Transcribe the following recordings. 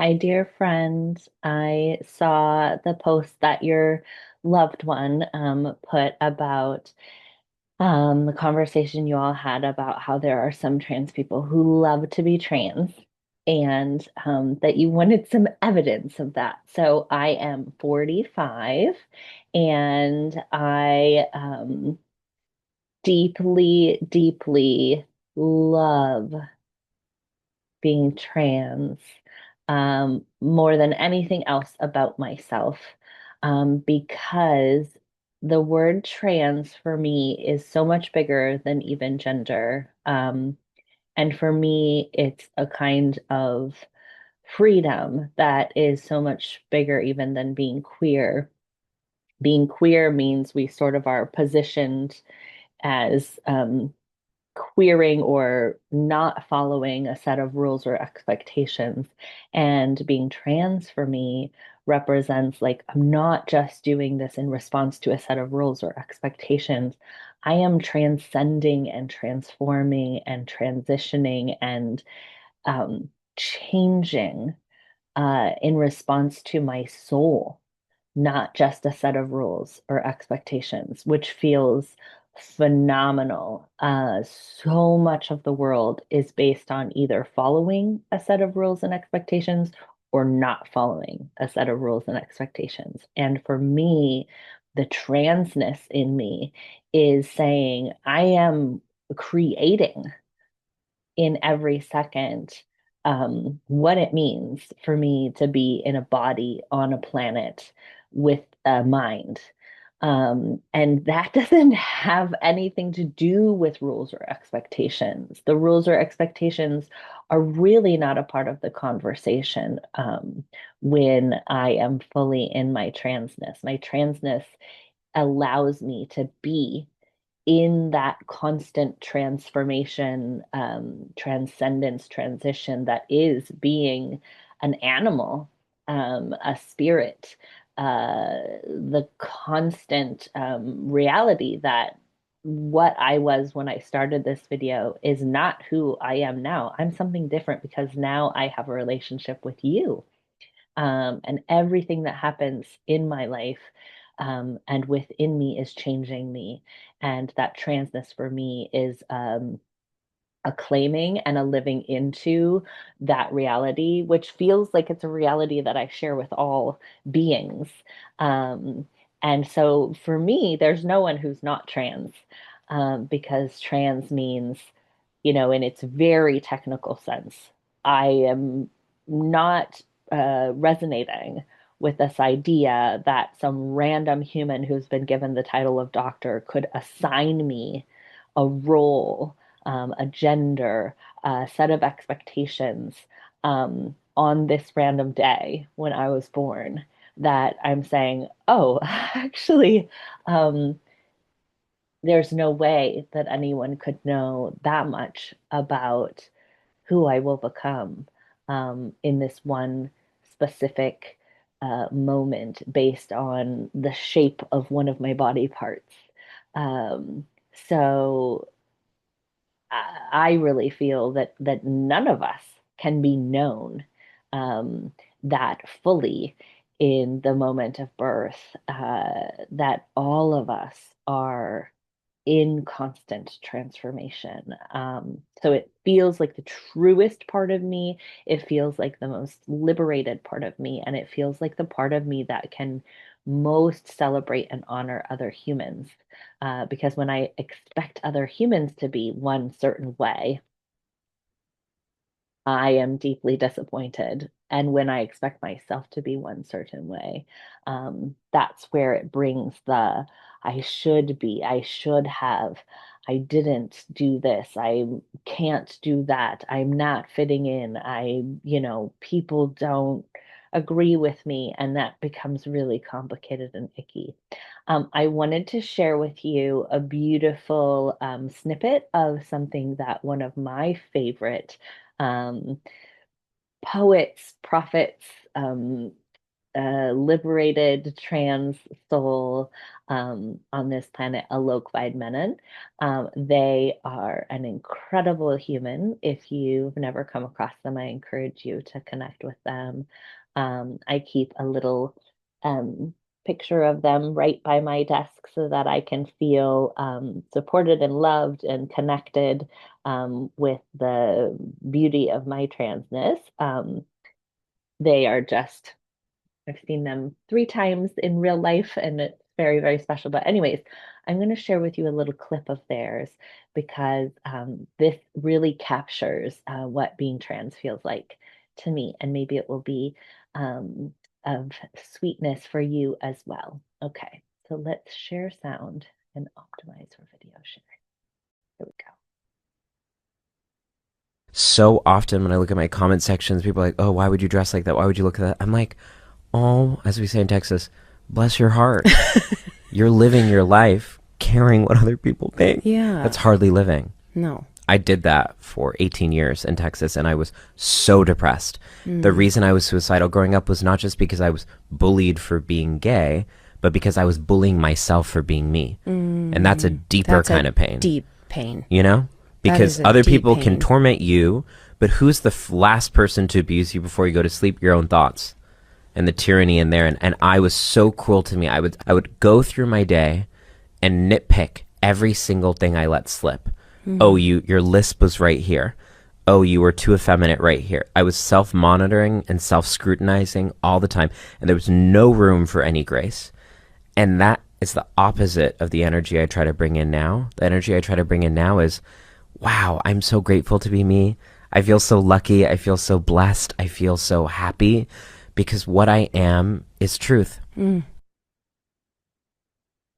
Hi, dear friend. I saw the post that your loved one put about the conversation you all had about how there are some trans people who love to be trans and that you wanted some evidence of that. So I am 45 and I deeply, deeply love being trans more than anything else about myself because the word trans for me is so much bigger than even gender. And for me, it's a kind of freedom that is so much bigger even than being queer. Being queer means we sort of are positioned as queering or not following a set of rules or expectations. And being trans for me represents like, I'm not just doing this in response to a set of rules or expectations. I am transcending and transforming and transitioning and changing in response to my soul, not just a set of rules or expectations, which feels phenomenal. So much of the world is based on either following a set of rules and expectations or not following a set of rules and expectations. And for me, the transness in me is saying, I am creating in every second what it means for me to be in a body on a planet with a mind. And that doesn't have anything to do with rules or expectations. The rules or expectations are really not a part of the conversation when I am fully in my transness. My transness allows me to be in that constant transformation, transcendence, transition that is being an animal, a spirit, the constant reality that what I was when I started this video is not who I am now. I'm something different because now I have a relationship with you and everything that happens in my life and within me is changing me. And that transness for me is a claiming and a living into that reality, which feels like it's a reality that I share with all beings. Um, and so for me, there's no one who's not trans because trans means, in its very technical sense, I am not resonating with this idea that some random human who's been given the title of doctor could assign me a role, a gender, a set of expectations on this random day when I was born. That I'm saying, oh, actually, um, there's no way that anyone could know that much about who I will become in this one specific moment based on the shape of one of my body parts. Um, so I really feel that none of us can be known um, that fully in the moment of birth. That all of us are in constant transformation. So it feels like the truest part of me. It feels like the most liberated part of me. And it feels like the part of me that can most celebrate and honor other humans. Because when I expect other humans to be one certain way, I am deeply disappointed. And when I expect myself to be one certain way, that's where it brings the I should be, I should have, I didn't do this, I can't do that, I'm not fitting in, people don't agree with me, and that becomes really complicated and icky. I wanted to share with you a beautiful snippet of something that one of my favorite um, poets, prophets, um, liberated trans soul on this planet, Alok Vaidmenon. They are an incredible human. If you've never come across them, I encourage you to connect with them. I keep a little um, picture of them right by my desk so that I can feel supported and loved and connected with the beauty of my transness. They are just I've seen them 3 times in real life, and it's very, very special. But, anyways, I'm going to share with you a little clip of theirs because this really captures what being trans feels like to me, and maybe it will be um, of sweetness for you as well. Okay, so let's share sound and optimize for video sharing. Here we go. So often when I look at my comment sections, people are like, oh, why would you dress like that? Why would you look at that? I'm like, oh, as we say in Texas, bless your heart. You're living your life caring what other people think. Yeah. That's hardly living. No. I did that for 18 years in Texas, and I was so depressed. The reason I was suicidal growing up was not just because I was bullied for being gay, but because I was bullying myself for being me. And that's a deeper That's kind a of pain. deep pain. You know? That Because is a other deep people can pain. torment you, but who's the last person to abuse you before you go to sleep? Your own thoughts and the tyranny in there. And I was so cruel to me. I would go through my day and nitpick every single thing I let slip. Oh, your lisp was right here. Oh, you were too effeminate right here. I was self-monitoring and self-scrutinizing all the time, and there was no room for any grace. And that is the opposite of the energy I try to bring in now. The energy I try to bring in now is, wow, I'm so grateful to be me. I feel so lucky. I feel so blessed. I feel so happy because what I am is truth.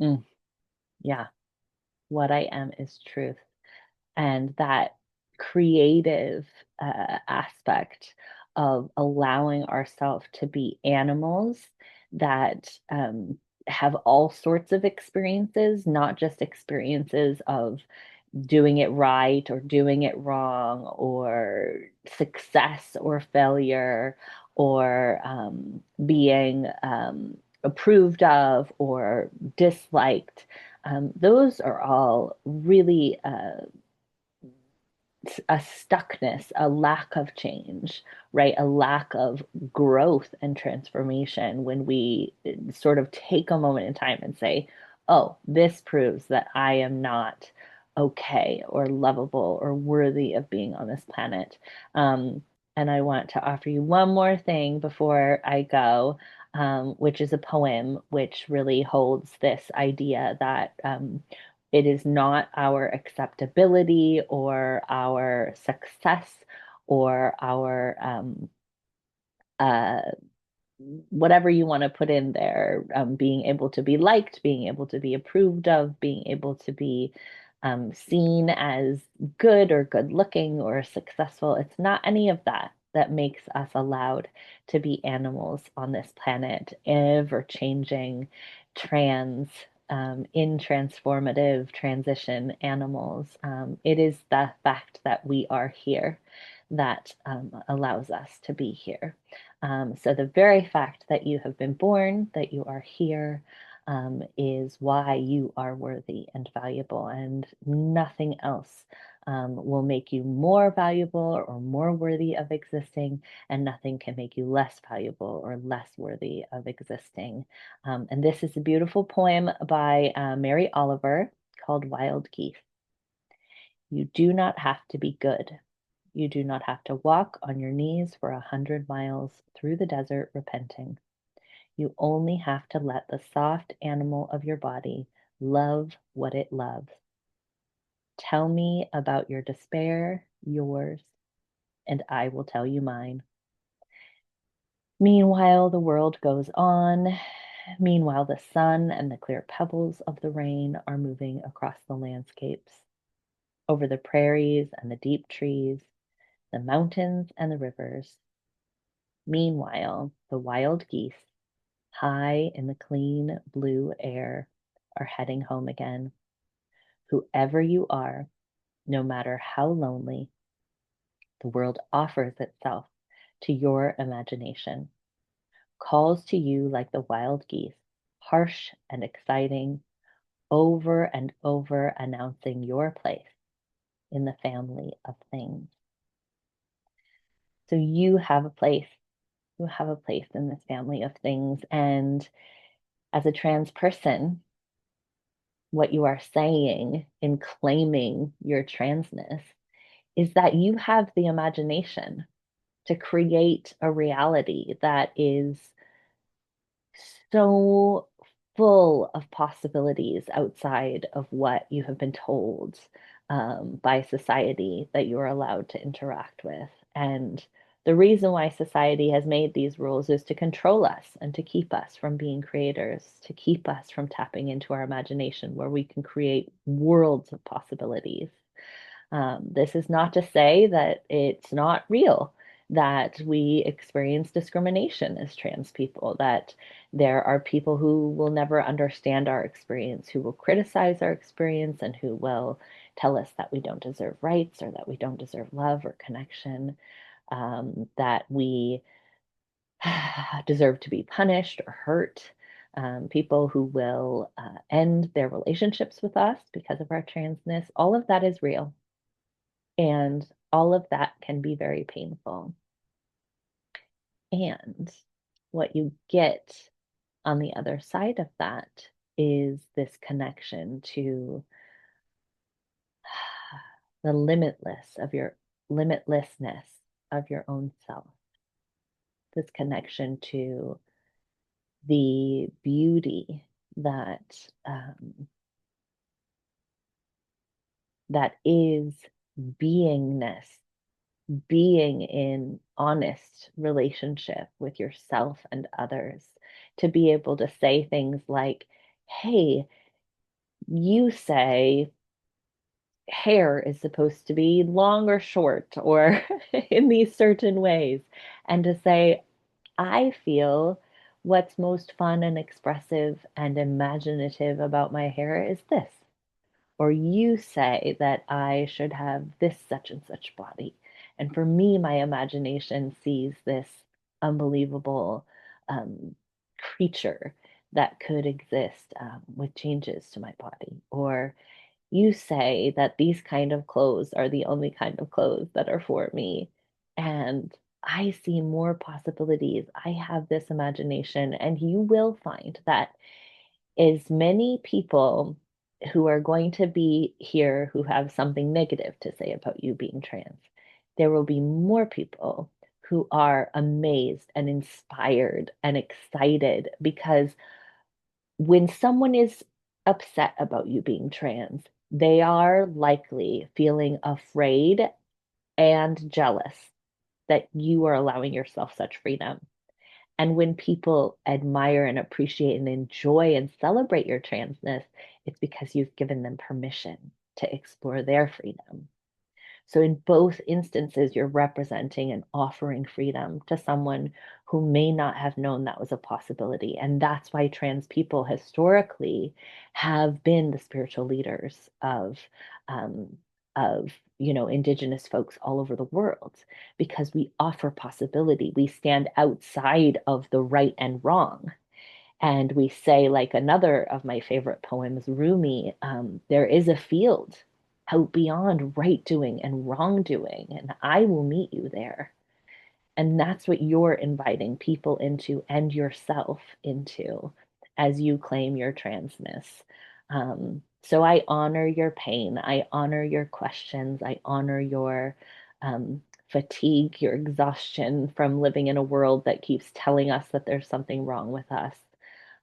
Mm, yeah, what I am is truth. And that creative aspect of allowing ourselves to be animals that have all sorts of experiences, not just experiences of doing it right or doing it wrong, or success or failure, or being approved of or disliked. Those are all really a stuckness, a lack of change, right? A lack of growth and transformation when we sort of take a moment in time and say, oh, this proves that I am not okay or lovable or worthy of being on this planet. Um, and I want to offer you one more thing before I go, which is a poem which really holds this idea that it is not our acceptability or our success or our uh, whatever you want to put in there, being able to be liked, being able to be approved of, being able to be seen as good or good looking or successful. It's not any of that that makes us allowed to be animals on this planet, ever changing, trans, in transformative transition animals. It is the fact that we are here that allows us to be here. So the very fact that you have been born, that you are here, is why you are worthy and valuable, and nothing else will make you more valuable or more worthy of existing, and nothing can make you less valuable or less worthy of existing. And this is a beautiful poem by Mary Oliver called Wild Geese. You do not have to be good. You do not have to walk on your knees for 100 miles through the desert repenting. You only have to let the soft animal of your body love what it loves. Tell me about your despair, yours, and I will tell you mine. Meanwhile, the world goes on. Meanwhile, the sun and the clear pebbles of the rain are moving across the landscapes, over the prairies and the deep trees, the mountains and the rivers. Meanwhile, the wild geese, high in the clean blue air, are heading home again. Whoever you are, no matter how lonely, the world offers itself to your imagination. calls to you like the wild geese, harsh and exciting, over and over announcing your place in the family of things. So you have a place. You have a place in this family of things. And as a trans person, what you are saying in claiming your transness is that you have the imagination to create a reality that is so full of possibilities outside of what you have been told by society that you're allowed to interact with. And the reason why society has made these rules is to control us and to keep us from being creators, to keep us from tapping into our imagination where we can create worlds of possibilities. This is not to say that it's not real, that we experience discrimination as trans people, that there are people who will never understand our experience, who will criticize our experience, and who will tell us that we don't deserve rights or that we don't deserve love or connection, that we deserve to be punished or hurt. People who will end their relationships with us because of our transness, all of that is real. And all of that can be very painful. And what you get on the other side of that is this connection to the limitlessness of your own self, this connection to the beauty that that is beingness, being in honest relationship with yourself and others, to be able to say things like, hey, you say hair is supposed to be long or short or in these certain ways, and to say, I feel what's most fun and expressive and imaginative about my hair is this. Or you say that I should have this such and such body. And for me, my imagination sees this unbelievable creature that could exist with changes to my body. Or you say that these kind of clothes are the only kind of clothes that are for me. And I see more possibilities. I have this imagination, and you will find that as many people who are going to be here who have something negative to say about you being trans, there will be more people who are amazed and inspired and excited because when someone is upset about you being trans, they are likely feeling afraid and jealous that you are allowing yourself such freedom. And when people admire and appreciate and enjoy and celebrate your transness, it's because you've given them permission to explore their freedom. So, in both instances, you're representing and offering freedom to someone who may not have known that was a possibility. And that's why trans people historically have been the spiritual leaders um, indigenous folks all over the world, because we offer possibility. We stand outside of the right and wrong. And we say, like another of my favorite poems, Rumi, there is a field out beyond right doing and wrongdoing, and I will meet you there. And that's what you're inviting people into and yourself into as you claim your transness. So I honor your pain. I honor your questions. I honor your fatigue, your exhaustion from living in a world that keeps telling us that there's something wrong with us.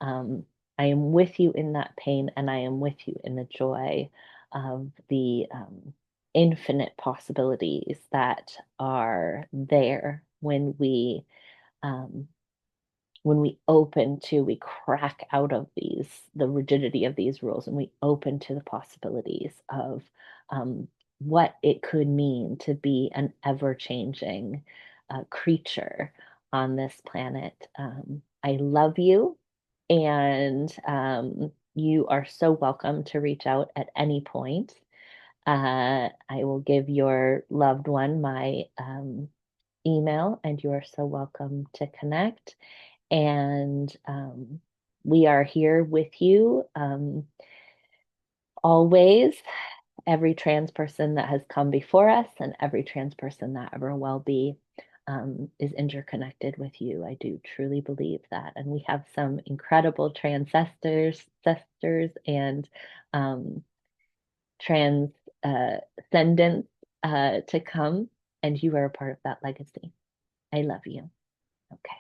Um, I am with you in that pain, and I am with you in the joy of the infinite possibilities that are there um, when we open to, we crack out of the rigidity of these rules, and we open to the possibilities of um, what it could mean to be an ever-changing creature on this planet. I love you, and you are so welcome to reach out at any point. I will give your loved one my email, and you are so welcome to connect. And we are here with you always. Every trans person that has come before us and every trans person that ever will be is interconnected with you. I do truly believe that. And we have some incredible ancestors and um, transcendence to come, and you are a part of that legacy. I love you. Okay.